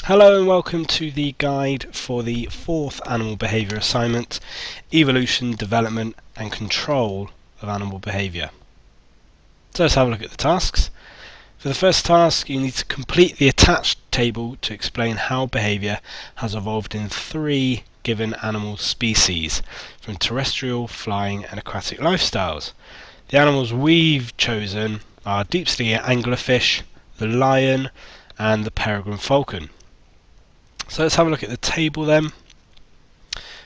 Hello and welcome to the guide for the fourth animal behaviour assignment, Evolution, Development and Control of Animal Behaviour. So let's have a look at the tasks. For the first task, you need to complete the attached table to explain how behaviour has evolved in 3 given animal species, from terrestrial, flying and aquatic lifestyles. The animals we've chosen are deep-sea anglerfish, the lion and the peregrine falcon. So let's have a look at the table then.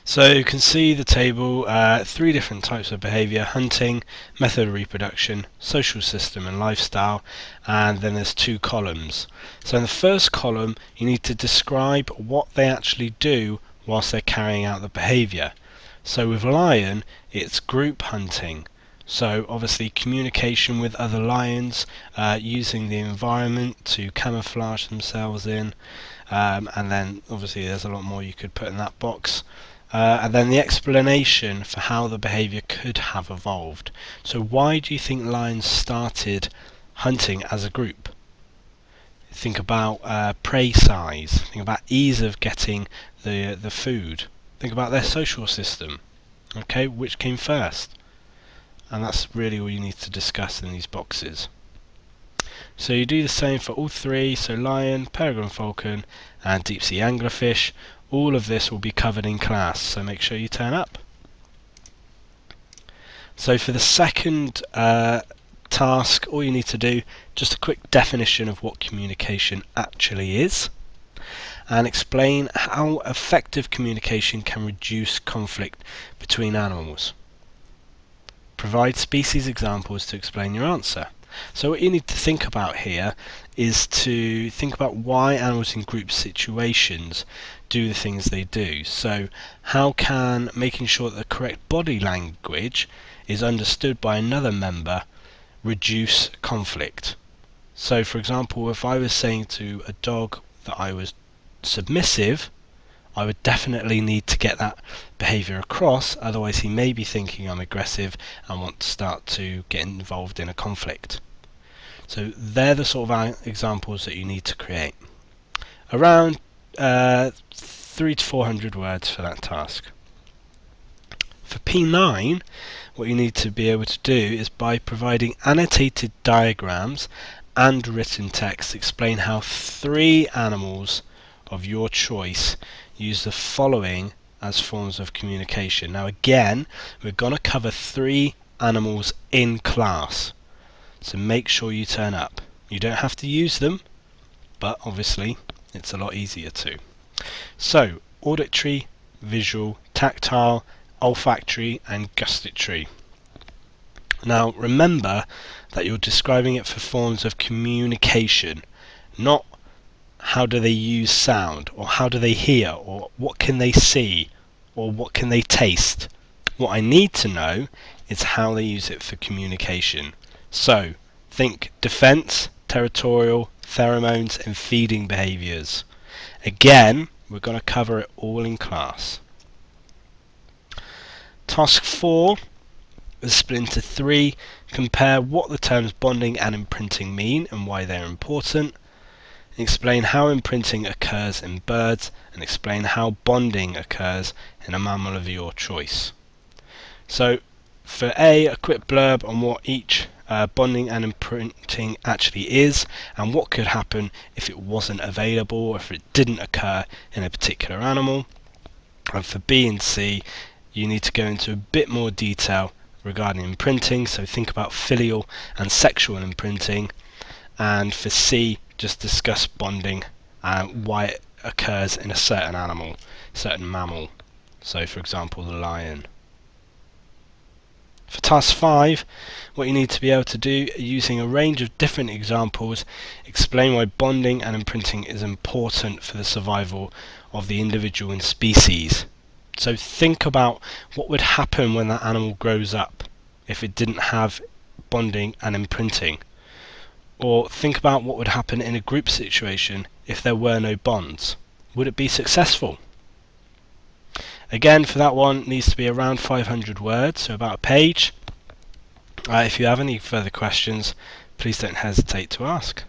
So you can see the table, 3 different types of behaviour: hunting, method of reproduction, social system and lifestyle, and then there's 2 columns. So in the first column you need to describe what they actually do whilst they're carrying out the behaviour. So with lion it's group hunting, so obviously communication with other lions, using the environment to camouflage themselves in, and then obviously there's a lot more you could put in that box. And then the explanation for how the behaviour could have evolved. So why do you think lions started hunting as a group? Think about prey size, think about ease of getting the food, think about their social system. Okay, which came first? And that's really all you need to discuss in these boxes. So you do the same for all 3, so lion, peregrine falcon and deep sea anglerfish. All of this will be covered in class, so make sure you turn up. So for the second task, all you need to do, just a quick definition of what communication actually is, and explain how effective communication can reduce conflict between animals. Provide species examples to explain your answer. So what you need to think about here is to think about why animals in group situations do the things they do. So how can making sure that the correct body language is understood by another member reduce conflict? So for example, if I was saying to a dog that I was submissive, I would definitely need to get that behaviour across, otherwise he may be thinking I'm aggressive and want to start to get involved in a conflict. So they're the sort of examples that you need to create. Around 300 to 400 words for that task. For P9, what you need to be able to do is, by providing annotated diagrams and written text, explain how 3 animals of your choice use the following as forms of communication. Now again, we're going to cover 3 animals in class, so make sure you turn up. You don't have to use them, but obviously it's a lot easier to. So auditory, visual, tactile, olfactory and gustatory. Now remember that you're describing it for forms of communication, not how do they use sound, or how do they hear, or what can they see, or what can they taste. What I need to know is how they use it for communication. So think defense, territorial, pheromones and feeding behaviors. Again, we're going to cover it all in class. Task 4 is split into 3. Compare what the terms bonding and imprinting mean and why they're important. Explain how imprinting occurs in birds, and explain how bonding occurs in a mammal of your choice. So for a quick blurb on what each bonding and imprinting actually is, and what could happen if it wasn't available or if it didn't occur in a particular animal. And for B and C, you need to go into a bit more detail regarding imprinting, so think about filial and sexual imprinting. And for C, just discuss bonding and why it occurs in a certain animal, certain mammal. So for example, the lion. For task 5, what you need to be able to do, using a range of different examples, explain why bonding and imprinting is important for the survival of the individual and species. So think about what would happen when that animal grows up if it didn't have bonding and imprinting. Or think about what would happen in a group situation if there were no bonds. Would it be successful? Again, for that one, it needs to be around 500 words, so about a page. If you have any further questions, please don't hesitate to ask.